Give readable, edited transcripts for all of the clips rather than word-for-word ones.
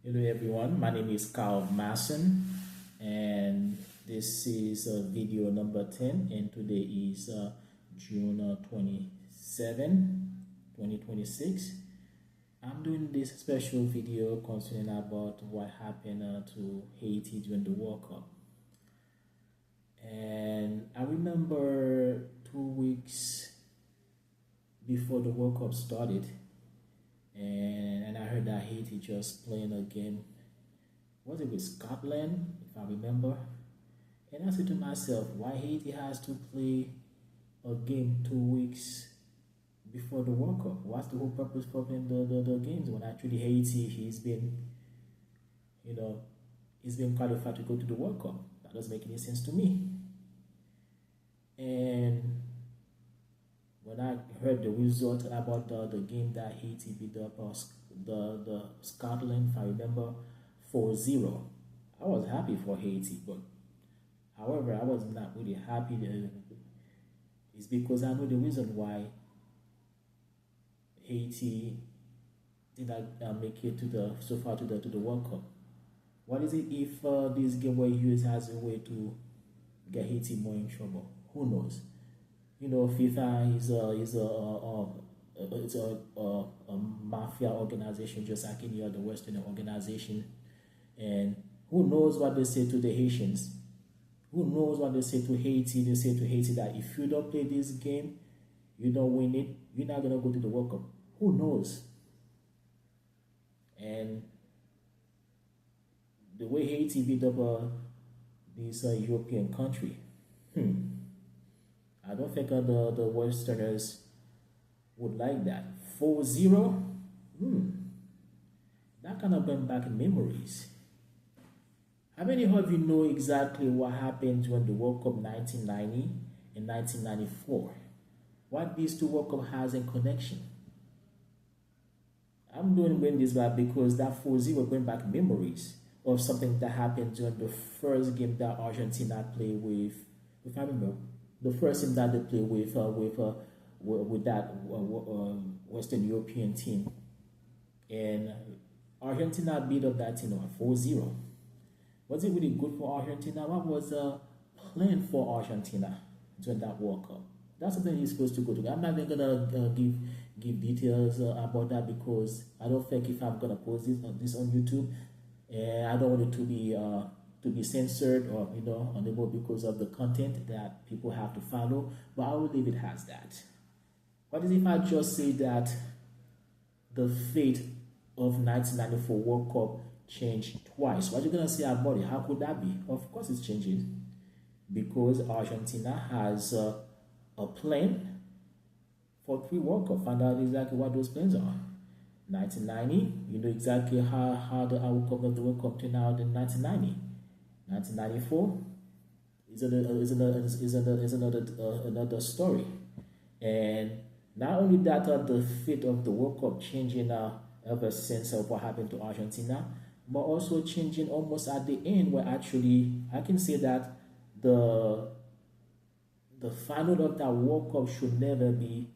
Hello everyone, my name is Carl Masson and this is video number 10 and today is June 27, 2026. I'm doing this special video concerning about what happened to Haiti during the World Cup. And I remember 2 weeks before the World Cup started, and I heard that Haiti just playing a game. Was it with Scotland, if I remember? And I said to myself, why Haiti has to play a game 2 weeks before the World Cup? What's the whole purpose for playing the games when actually Haiti he's been, he's been qualified to go to the World Cup? That doesn't make any sense to me. And when I heard the result about the game that Haiti beat up the Scotland, if I remember, 4-0, I was happy for Haiti. But however, I was not really happy. It's because I know the reason why Haiti did not make it to the so far to the World Cup. What is it if this game were used as a way to get Haiti more in trouble? Who knows? FIFA it's a mafia organization, just like any other Western organization. And who knows what they say to the Haitians? Who knows what they say to Haiti? They say to Haiti that if you don't play this game, you don't win it, you're not gonna go to the World Cup. Who knows? And the way Haiti beat up this European country, I don't think the Westerners would like that. 4-0? That kind of brings back memories. How many of you know exactly what happened when the World Cup 1990 and 1994? What these two World Cup has in connection? I'm doing bring this back because that 4-0 bring back memories of something that happened during the first game that Argentina played with, if I remember, the first team that they played with that Western European team, and Argentina beat up that team 4-0. Was it really good for Argentina? What was the plan for Argentina during that World Cup? That's something you're supposed to go to. I'm not even gonna give details about that because I don't think if I'm gonna post this on YouTube, and I don't want it to be censored or unable because of the content that people have to follow. But I will leave it as that. What is if I just say that the fate of 1994 World Cup changed twice? What are you gonna say about it? How could that be? Of course, it's changing because Argentina has a plan for 3 World Cup. Find out exactly what those plans are. 1990, you know exactly how the outcome of the World Cup turned out in 1990. 1994 is another story. And not only that, the fate of the World Cup changing ever since of what happened to Argentina, but also changing almost at the end, where actually I can say that the final of that World Cup should never be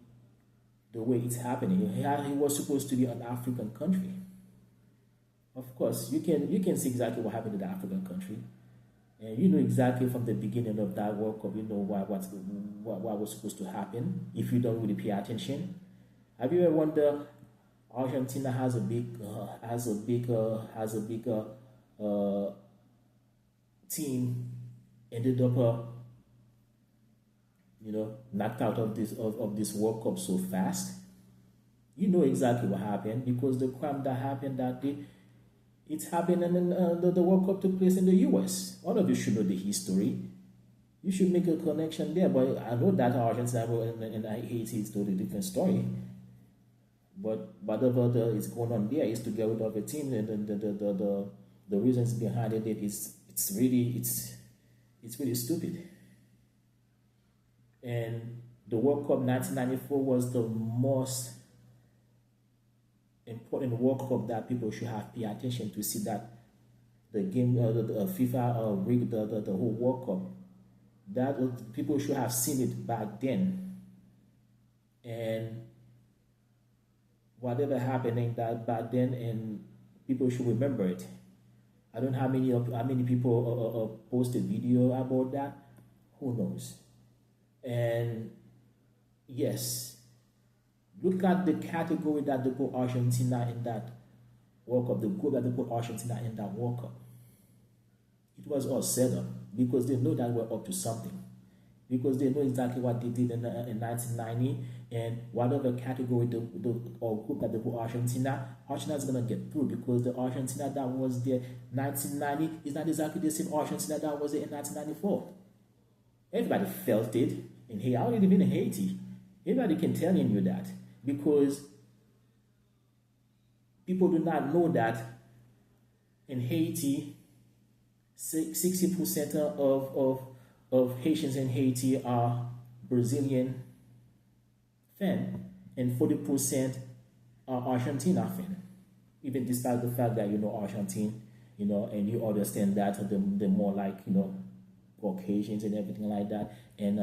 the way it's happening. It was supposed to be an African country. Of course, you can see exactly what happened to the African country, and you know exactly from the beginning of that World Cup, you know what was supposed to happen if you don't really pay attention. Have you ever wondered? Argentina has a big team, ended up knocked out of this World Cup so fast. You know exactly what happened because the crime that happened that day, it's happened, and then the World Cup took place in the U.S. All of you should know the history. You should make a connection there. But I know that Argentina and Haiti is totally different story. But whatever is going on there is to get rid of a team, and the reasons behind it is it's really stupid. And the World Cup 1994 was the most important World Cup that people should have pay attention to see that the game, the FIFA rigged the whole World Cup. That people should have seen it back then. And whatever happening that back then, and People should remember it. I don't know how many people posted video about that. Who knows? And yes, look at the category that they put Argentina in that World Cup, the group that they put Argentina in that World Cup. It was all set up because they know that we're up to something. Because they know exactly what they did in 1990, and whatever category or group that they put Argentina is going to get through, because the Argentina that was there 1990 is not exactly the same Argentina that was there in 1994. Everybody felt it in Haiti. I don't even in Haiti. Everybody can tell you that, because people do not know that in Haiti, 60% of Haitians in Haiti are Brazilian fan, and 40% are Argentina fan. Even despite the fact that Argentine, and you understand that they're more like Caucasians and everything like that, and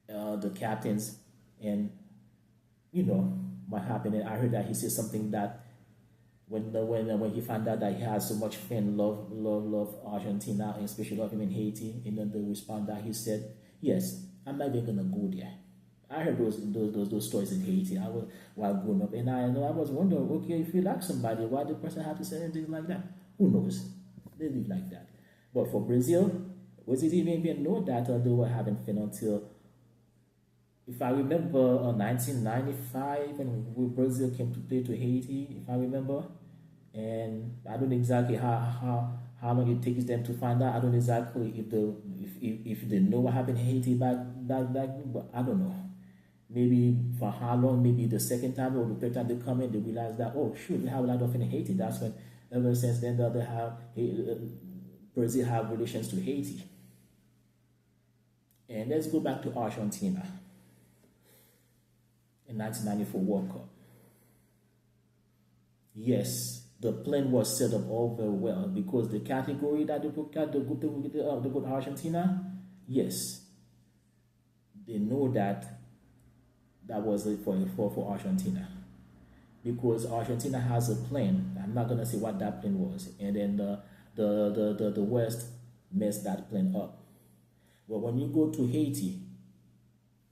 the captains, and what happened. And I heard that he said something that when he found out that he has so much fan love Argentina, and especially love him in Haiti, and then the response that he said, yes, I'm not even gonna go there. I heard those stories in Haiti. I was while growing up, and I was wondering, okay, if you like somebody, why the person have to say anything like that? Who knows? They live like that. But for Brazil, was it even know that they were having fun until, if I remember, 1995 when Brazil came to play to Haiti, if I remember, and I don't know exactly how long it takes them to find out. I don't know exactly if they know what happened in Haiti back, but I don't know. Maybe for how long? Maybe the second time or the third time they come in, they realize that, oh shoot, we have a lot of in Haiti. That's when, ever since then, they have Brazil have relations to Haiti. And let's go back to Argentina in 1994 World Cup. Yes, the plan was set up all very well, because the category that they put Argentina, yes, they know that was it for Argentina, because Argentina has a plan. I'm not gonna say what that plan was, and then the West messed that plan up. But when you go to Haiti,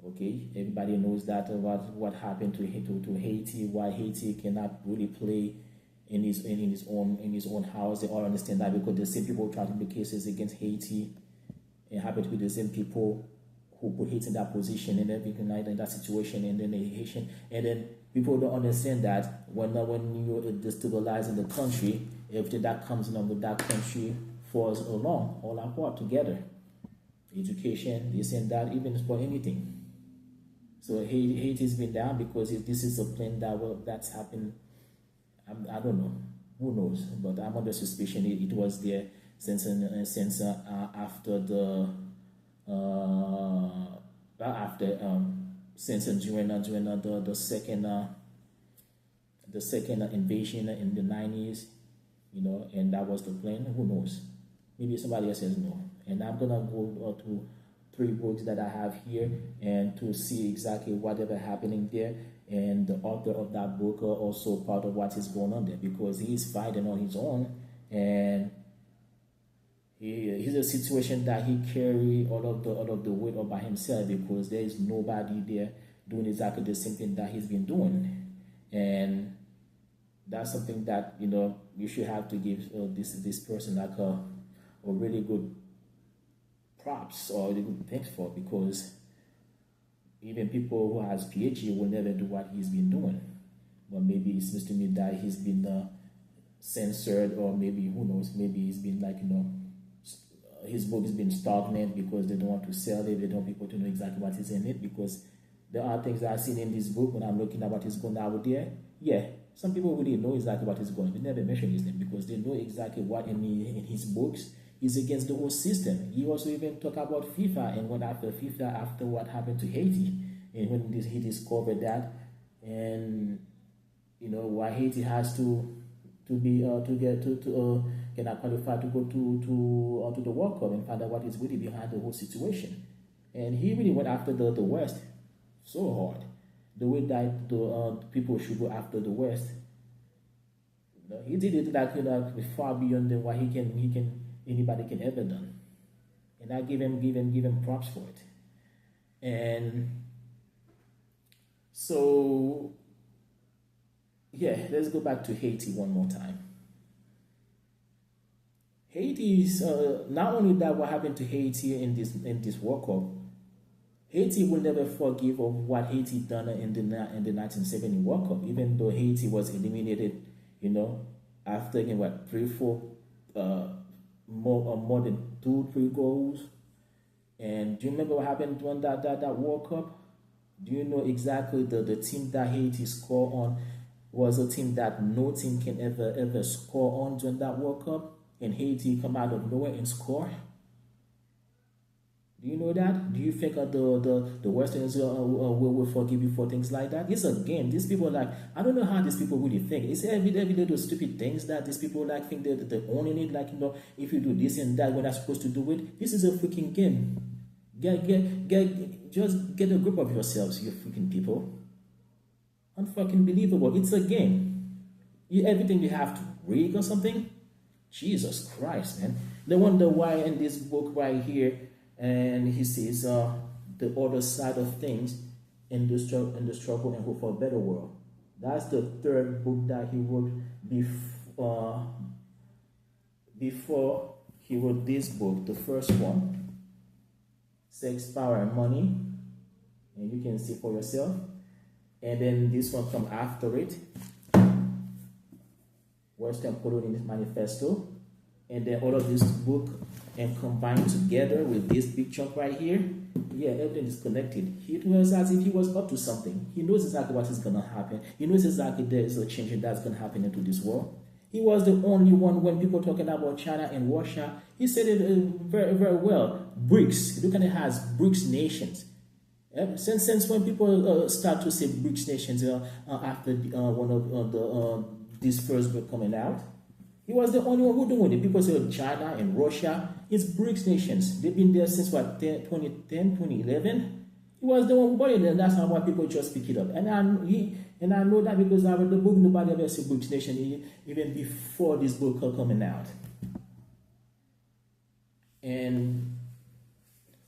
okay, everybody knows that what happened to Haiti, why Haiti cannot really play in his own house. They all understand that, because the same people trying to make cases against Haiti, and happen to be the same people who put Haiti in that position and everything like that, in that situation, and then the Haitian, and then people don't understand that when you're destabilizing the country, everything that comes along with that country falls along all apart together. Education, this and that, even for anything. So Haiti's been down because this is a plan that's happened. I don't know, who knows, but I'm under suspicion it was there since after the during the second invasion in the 90s, and that was the plan. Who knows? Maybe somebody else says no. And I'm gonna go to 3 books that I have here, and to see exactly whatever happening there. And the author of that book are also part of what is going on there, because he's fighting on his own, and he's a situation that he carry all of the weight all by himself, because there is nobody there doing exactly the same thing that he's been doing. And that's something that you should have to give this person like a really good props or really good thanks for, because even people who has PhD will never do what he's been doing. But maybe it seems to me that he's been censored, or maybe, who knows, maybe he's been like, his book has been stagnant because they don't want to sell it. They don't want people to know exactly what is in it, because there are things that I've seen in this book when I'm looking at what is going out there. Yeah, some people really know exactly what is going on. They never mention his name because they know exactly what in his books is against the whole system. He also even talked about FIFA, and went after FIFA after what happened to Haiti, and when he discovered that, and why Haiti has to cannot qualify to go to the World Cup, and find out what is really behind the whole situation. And he really went after the West so hard, the way that the people should go after the West. You know, he did it like, you know, far beyond than what anybody can ever done. And I give him props for it. And so yeah, let's go back to Haiti one more time. Haiti is not only that what happened to Haiti in this World Cup. Haiti will never forgive of what Haiti done in the 1970 World Cup, even though Haiti was eliminated, you know, after getting what 3-4 more than 2-3 goals. And do you remember what happened during that World Cup? Do you know exactly the team that Haiti scored on was a team that no team can ever score on during that World Cup, and Haiti come out of nowhere and score? Do you know that? Do you think the Westerns will forgive you for things like that? It's a game. These people like, I don't know how these people really think. It's every little stupid things that these people like think they're owning it. Like, you know, if you do this and that, we're not supposed to do it. This is a freaking game. Just get a grip of yourselves, you freaking people. Unfucking believable. It's a game. Everything you have to rig or something. Jesus Christ, man. They wonder why in this book right here. And he says the other side of things in the struggle and hope for a better world. That's the third book that he wrote before he wrote this book. The first one, Sex, Power, and Money, and you can see for yourself. And then this one come after it, Western Colonialist Manifesto. And then all of this book and combined together with this big chunk right here, yeah, everything is connected. It was as if he was up to something. He knows exactly what is going to happen. He knows exactly there is a change that's going to happen into this world. He was the only one when people talking about China and Russia. He said it very, very well. BRICS. Look at it as BRICS nations. Since when people start to say BRICS nations after one of this first book coming out, he was the only one who doing it. People say China and Russia. It's BRICS nations. They've been there since what, 2010, 2011? He was the one who bought it, and that's how why people just pick it up. And I know that because I read the book, nobody ever said BRICS nation even before this book coming out. And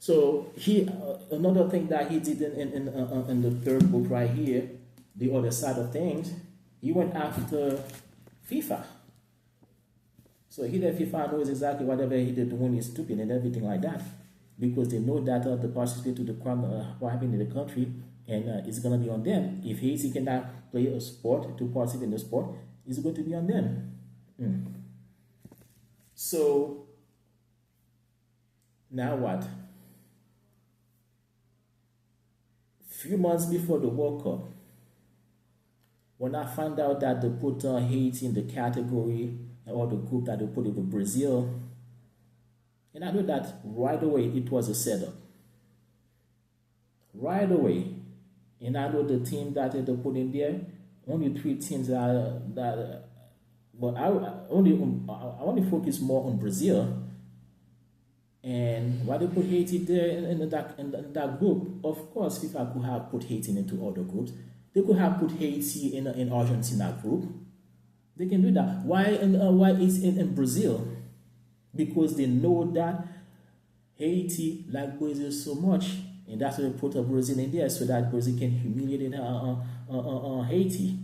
so another thing that he did in the third book right here, The Other Side of Things, he went after FIFA. So he that FIFA knows exactly whatever he did doing is stupid and everything like that, because they know that the participate to the crime what happened in the country, and it's gonna be on them. If Haiti cannot play a sport to participate in the sport, it's going to be on them. So now what? Few months before the World Cup, when I found out that they put Haiti in the category or the group that they put it with Brazil, and I knew that right away it was a setup. Right away. And I know the team that they put in there, only 3 teams but I only focus more on Brazil. And why they put Haiti there in that group? Of course, FIFA could have put Haiti into other groups. They could have put Haiti in Argentina group. They can do that. Why is it in Brazil? Because they know that Haiti like Brazil so much, and that's why they put Brazil in there so that Brazil can humiliate Haiti.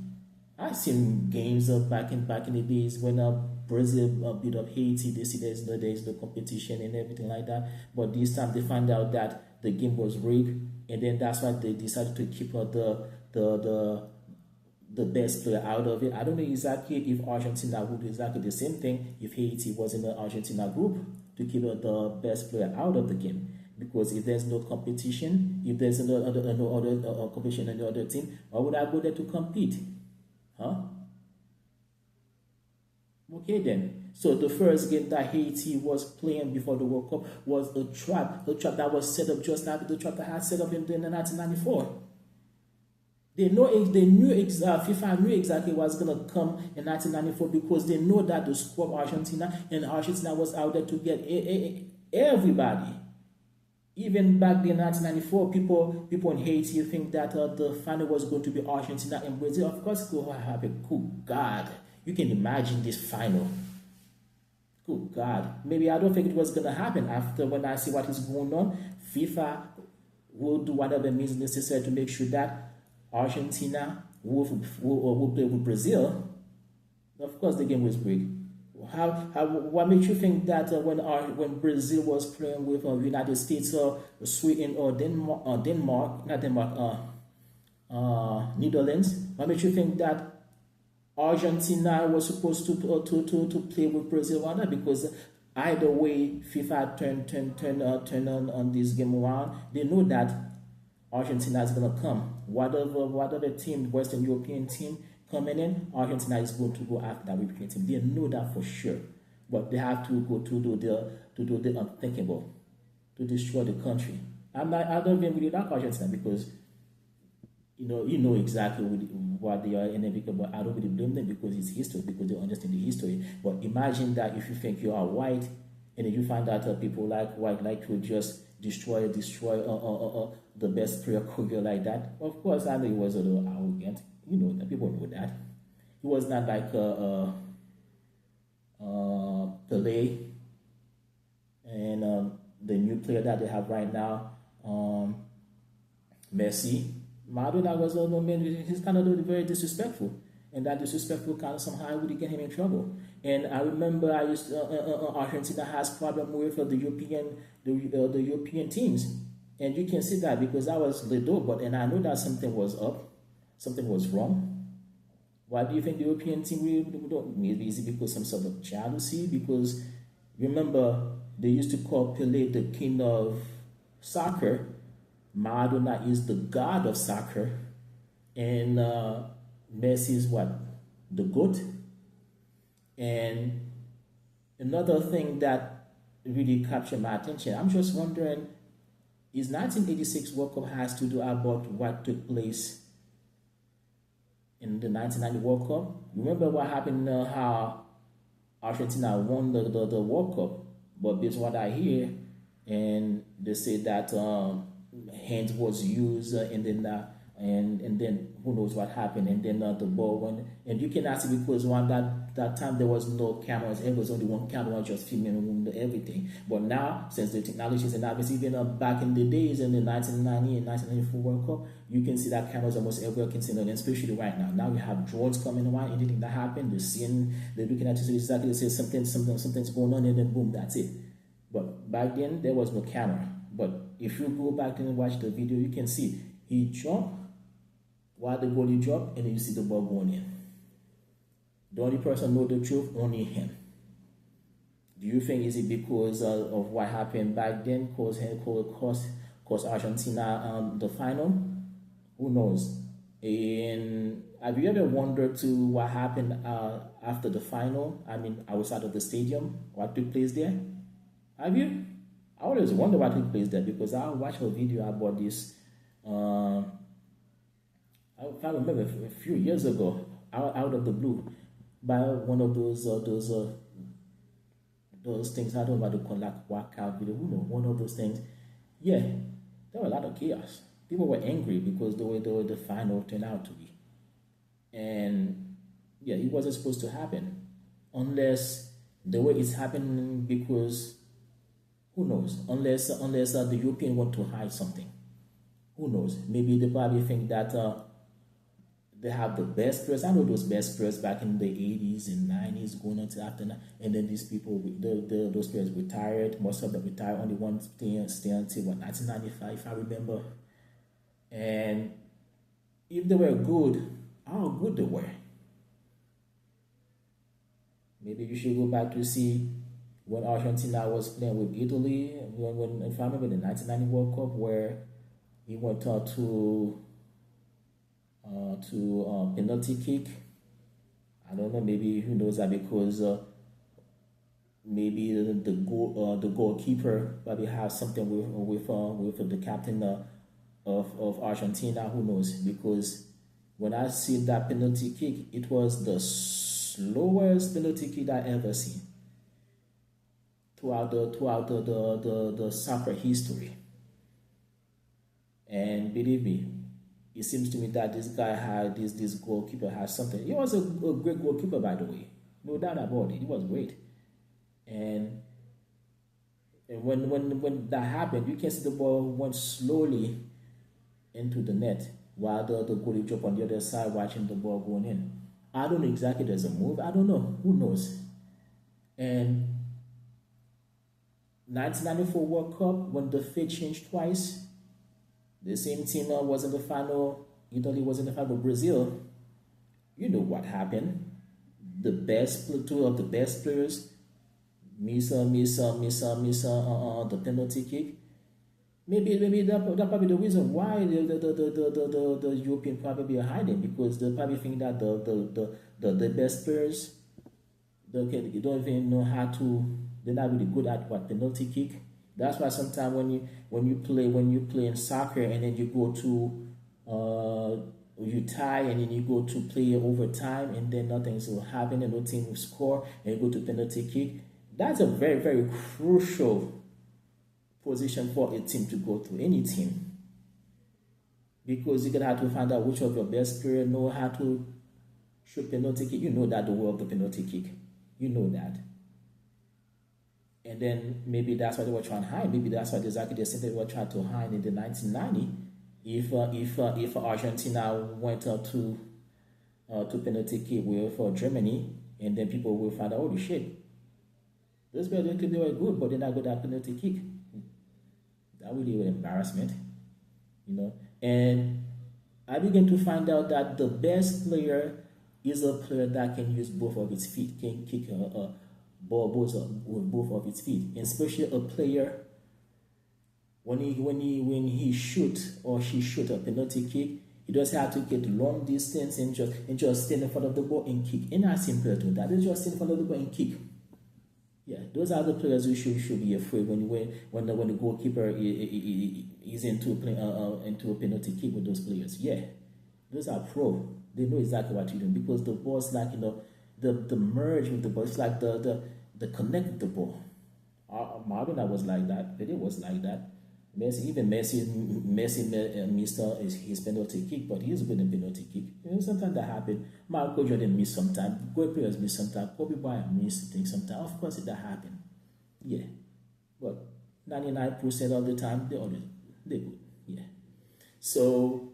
I've seen games back in the days when Brazil beat up Haiti. They see there's no competition and everything like that. But this time they find out that the game was rigged, and then that's why they decided to keep the best player out of it. I don't know exactly if Argentina would do exactly the same thing if Haiti was in the Argentina group, to keep the best player out of the game. Because if there's no competition, if there's no other competition in the other team, why would I go there to compete? Huh? Okay then. So the first game that Haiti was playing before the World Cup was a trap that was set up just like the trap that had set up in 1994. FIFA knew exactly what's going to come in 1994, because they know that the squad of Argentina, and Argentina was out there to get everybody. Even back then in 1994, people in Haiti think that the final was going to be Argentina and Brazil. Of course, it could happen. Good God. You can imagine this final. Good God. Maybe I don't think it was going to happen after when I see what is going on. FIFA will do whatever means necessary to make sure that Argentina will play with Brazil. Of course, the game was rigged. What makes you think that when Brazil was playing with United States or Sweden or Netherlands, what makes you think that Argentina was supposed to play with Brazil? Why not? Because either way, FIFA turn on this game around. They know that Argentina is gonna come. Whatever team, Western European team coming in, Argentina is going to go after that European team. They know that for sure. But they have to go to do the unthinkable, to destroy the country. I don't even really like Argentina because you know exactly what they are in it, but I don't really blame them because it's history, because they understand the history. But imagine that if you think you are white and then you find out people like white like to just destroy the best player career like that. Of course, I know he was a little arrogant. People know that. He was not like Pelé and the new player that they have right now, Messi. Maradona was a man. He's kind of very disrespectful, and that disrespectful kind of somehow would get him in trouble. And I remember Argentina has problem with the European teams, and you can see that because I was little, and I know that something was up, something was wrong. Why do you think the European team don't? Maybe is it because some sort of jealousy? Because remember they used to call Pelé the king of soccer. Maradona is the god of soccer, and Messi is what? The GOAT. And another thing that really captured my attention, I'm just wondering, is 1986 World Cup has to do about what took place in the 1990 World Cup? Remember what happened, how Argentina won the World Cup, but based on what I hear, and they say that hands was used, and then who knows what happened, and then the ball went, and you can ask because that time there was no cameras, it was only one camera just filming everything. But now, since the technology is obviously even back in the days in the 1990 and 1994 World Cup, you can see that cameras almost everywhere can see them, especially right now. Now we have drones coming around, anything that happened, they're looking at you exactly, they say something's going on, and then boom, that's it. But back then there was no camera. But if you go back and watch the video, you can see he jumped while the goalie dropped, and then you see the ball going in. The only person know the truth, only him. Do you think is it because of what happened back then caused Argentina the final? Who knows? And have you ever wondered to what happened after the final? I mean, outside of the stadium, what took place there? Have you? I always wonder what took place there because I watched a video about this. I remember a few years ago, out of the blue, by one of those things. I don't know what to call, like workout video. One of those things. Yeah, there were a lot of chaos. People were angry because the way the final turned out to be, and yeah, it wasn't supposed to happen, unless the way it's happening because. Who knows? Unless the European want to hide something. Who knows? Maybe they probably think that they have the best players. I know those best players back in the 80s and 90s going on to after that. And then these people, those players retired. Most of them retired. Only one stay until 1995, if I remember. And if they were good, how good they were. Maybe you should go back to see when Argentina was playing with Italy, when if I remember the 1990 World Cup, where he went to penalty kick. I don't know, maybe who knows that because maybe the goalkeeper probably has something with the captain of Argentina. Who knows? Because when I see that penalty kick, it was the slowest penalty kick I ever seen throughout the soccer history. And believe me, it seems to me that this guy had this goalkeeper has something. He was a great goalkeeper, by the way, no doubt about it. He was great, and when that happened, you can see the ball went slowly into the net while the goalie dropped on the other side watching the ball going in. I don't know exactly there's a move. I don't know. Who knows? And 1994 World Cup, when the fate changed twice, the same team was in the final. Italy was in the final. Brazil, you know what happened. The best, two of the best players, miss the penalty kick. Maybe that probably the reason why the European probably are hiding, because they probably think that the best players they don't even know how to, they're not really good at what penalty kick. That's why sometimes when you play in soccer and then you go to you tie and then you go to play overtime and then nothing's will happen and no team will score and you go to penalty kick. That's a very, very crucial position for a team to go to, any team, because you're gonna have to find out which of your best players know how to shoot penalty kick. You know that the world of the penalty kick, you know that, and then maybe that's what they were trying to hide. Maybe that's what exactly the same thing they were trying to hide in the 1990. If Argentina went up to penalty kick with Germany, and then people will find out, holy shit, those players don't think they were good, but they're not good at penalty kick. That really was an embarrassment, you know. And I began to find out that the best player is a player that can use both of its feet, can kick a ball with both of its feet, and especially a player when he shoot or she shoot a penalty kick, he doesn't have to get long distance and just stand in front of the ball and kick. And I've seen players do that. They just stand in front of the ball and kick. Yeah, those are the players who should be afraid when the goalkeeper is into playing into a penalty kick with those players. Yeah, those are pro. They know exactly what you're doing, because the ball's like, you know, the merge with the ball. It's like the connect with the ball. Maradona was like that. Pele was like that. Messi missed his penalty kick, but he's good in penalty kick. You know, sometimes that happens. Michael Jordan missed sometimes. Great players miss sometimes. Kobe Bryant missed things sometimes. Of course, that happened. Yeah, but 99% of the time they're good. Yeah. So,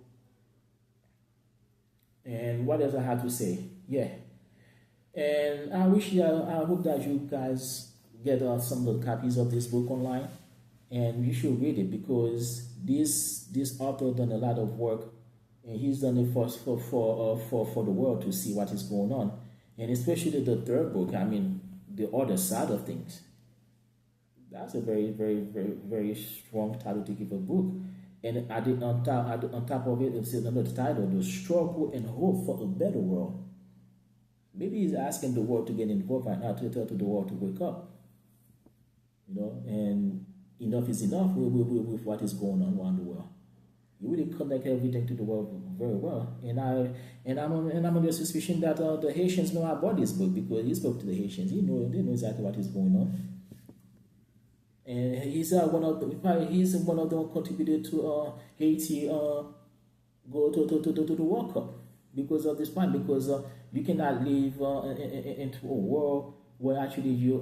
and what else I have to say? Yeah, and I hope that you guys get some of the copies of this book online. And you should read it, because this author done a lot of work, and he's done it for the world to see what is going on, and especially the third book. I mean, the other side of things. That's a very, very, very, very strong title to give a book. And on top of it, it's another title: The Struggle and Hope for a Better World. Maybe he's asking the world to get involved right now, to tell to the world to wake up. You know, and enough is enough with what is going on around the world. You really connect everything to the world very well. And I'm under the suspicion that the Haitians know about this book, because he spoke to the Haitians. They know exactly what is going on. And he's one of the contributed to Haiti go to the World Cup because of this point. Because you cannot live into a world where actually you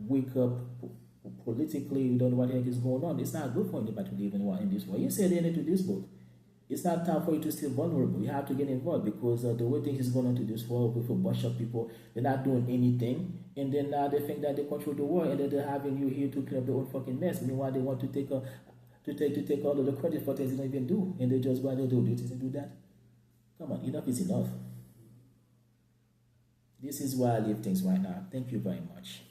wake up politically, you don't know what the heck is going on. It's not good for anybody to live in this world. You said into this book, it's not time for you to stay vulnerable. You have to get involved, because the way things is going on to this world with a bunch of people, they're not doing anything, and then they think that they control the world, and then they're having you here to clean up their own fucking mess. Meanwhile, they want to take all of the credit for things they don't even do, and they just go and they do this and do that. Come on, enough is enough. This is why I leave things right now. Thank you very much.